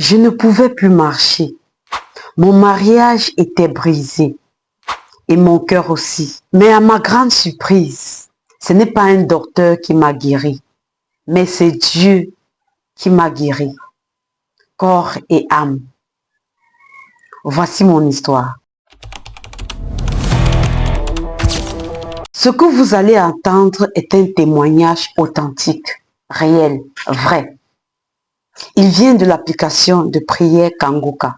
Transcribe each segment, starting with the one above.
Je ne pouvais plus marcher. Mon mariage était brisé et mon cœur aussi. Mais à ma grande surprise, ce n'est pas un docteur qui m'a guéri, mais c'est Dieu qui m'a guéri, corps et âme. Voici mon histoire. Ce que vous allez entendre est un témoignage authentique, réel, vrai. Il vient de l'application de prière Kangoka.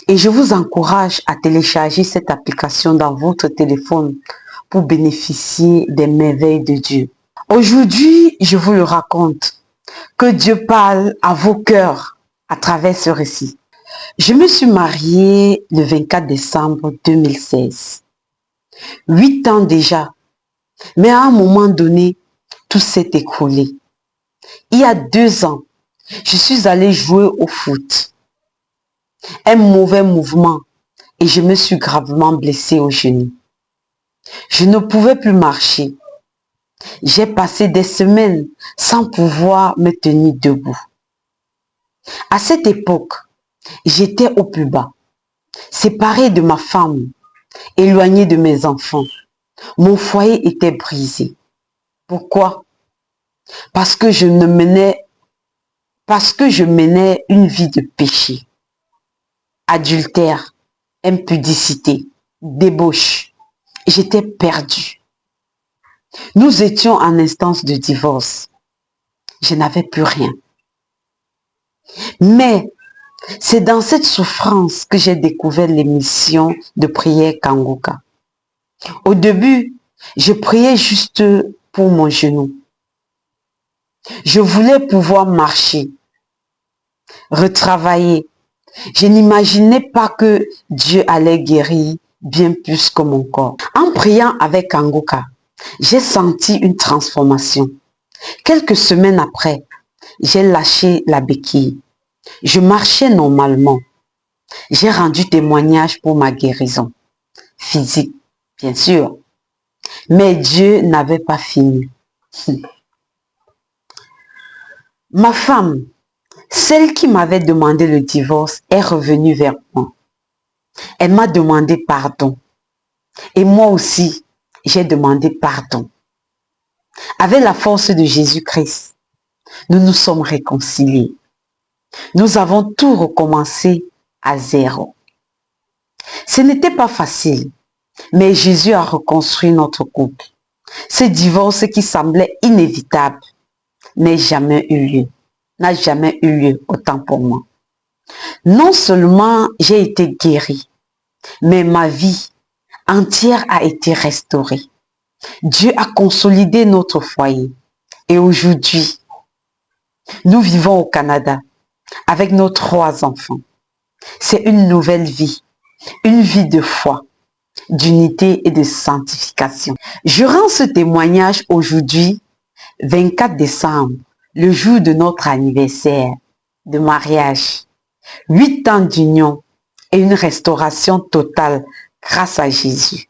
Et je vous encourage à télécharger cette application dans votre téléphone pour bénéficier des merveilles de Dieu. Aujourd'hui, je vous le raconte, que Dieu parle à vos cœurs à travers ce récit. Je me suis mariée le 24 décembre 2016. 8 ans déjà, mais à un moment donné, tout s'est écroulé. Il y a 2 ans, je suis allée jouer au foot. Un mauvais mouvement et je me suis gravement blessée au genou. Je ne pouvais plus marcher. J'ai passé des semaines sans pouvoir me tenir debout. À cette époque, j'étais au plus bas, séparée de ma femme, éloignée de mes enfants. Mon foyer était brisé. Pourquoi? Parce que je menais une vie de péché. Adultère, impudicité, débauche. J'étais perdue. Nous étions en instance de divorce. Je n'avais plus rien. Mais c'est dans cette souffrance que j'ai découvert l'émission de prière Kangoka. Au début, je priais juste pour mon genou. Je voulais pouvoir marcher, retravailler. Je n'imaginais pas que Dieu allait guérir bien plus que mon corps. En priant avec Kangoka, j'ai senti une transformation. Quelques semaines après, j'ai lâché la béquille. Je marchais normalement. J'ai rendu témoignage pour ma guérison physique, bien sûr. Mais Dieu n'avait pas fini. Ma femme, celle qui m'avait demandé le divorce, est revenue vers moi. Elle m'a demandé pardon. Et moi aussi, j'ai demandé pardon. Avec la force de Jésus-Christ, nous nous sommes réconciliés. Nous avons tout recommencé à zéro. Ce n'était pas facile, mais Jésus a reconstruit notre couple. Ce divorce qui semblait inévitable n'a jamais eu lieu, autant pour moi. Non seulement j'ai été guérie, mais ma vie entière a été restaurée. Dieu a consolidé notre foyer. Et aujourd'hui, nous vivons au Canada avec nos 3 enfants. C'est une nouvelle vie, une vie de foi, d'unité et de sanctification. Je rends ce témoignage aujourd'hui, 24 décembre, le jour de notre anniversaire de mariage. 8 ans d'union et une restauration totale grâce à Jésus.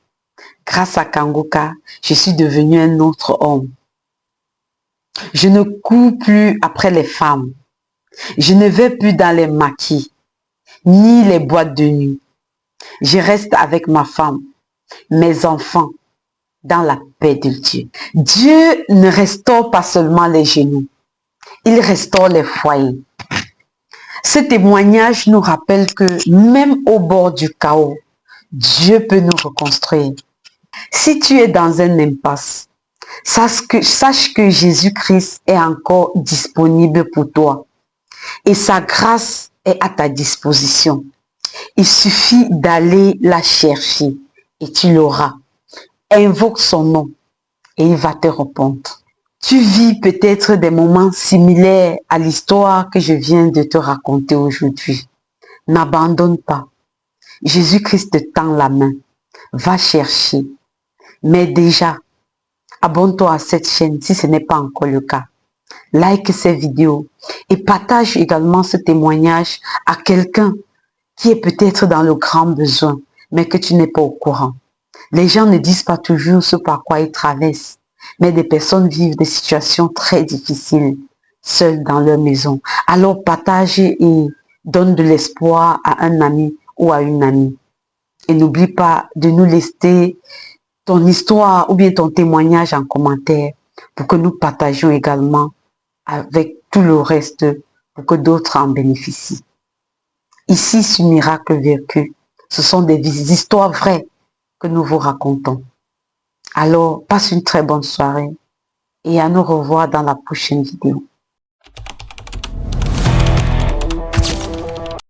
Grâce à Kangoka, je suis devenu un autre homme. Je ne cours plus après les femmes. Je ne vais plus dans les maquis, ni les boîtes de nuit. Je reste avec ma femme, mes enfants, dans la paix de Dieu. Dieu ne restaure pas seulement les genoux, il restaure les foyers. Ce témoignage nous rappelle que même au bord du chaos, Dieu peut nous reconstruire. Si tu es dans un impasse, sache que Jésus-Christ est encore disponible pour toi et sa grâce est à ta disposition. Il suffit d'aller la chercher et tu l'auras. Invoque son nom et il va te répondre. Tu vis peut-être des moments similaires à l'histoire que je viens de te raconter aujourd'hui. N'abandonne pas. Jésus-Christ te tend la main. Va chercher. Mais déjà, abonne-toi à cette chaîne si ce n'est pas encore le cas. Like ces vidéos et partage également ce témoignage à quelqu'un qui est peut-être dans le grand besoin, mais que tu n'es pas au courant. Les gens ne disent pas toujours ce par quoi ils traversent, mais des personnes vivent des situations très difficiles. seuls dans leur maison. Alors partage et donne de l'espoir à un ami ou à une amie. Et n'oublie pas de nous laisser ton histoire ou bien ton témoignage en commentaire pour que nous partagions également avec tout le reste pour que d'autres en bénéficient. Ici, sur Miracle Vécu, ce sont des histoires vraies que nous vous racontons. Alors, passe une très bonne soirée et à nous revoir dans la prochaine vidéo.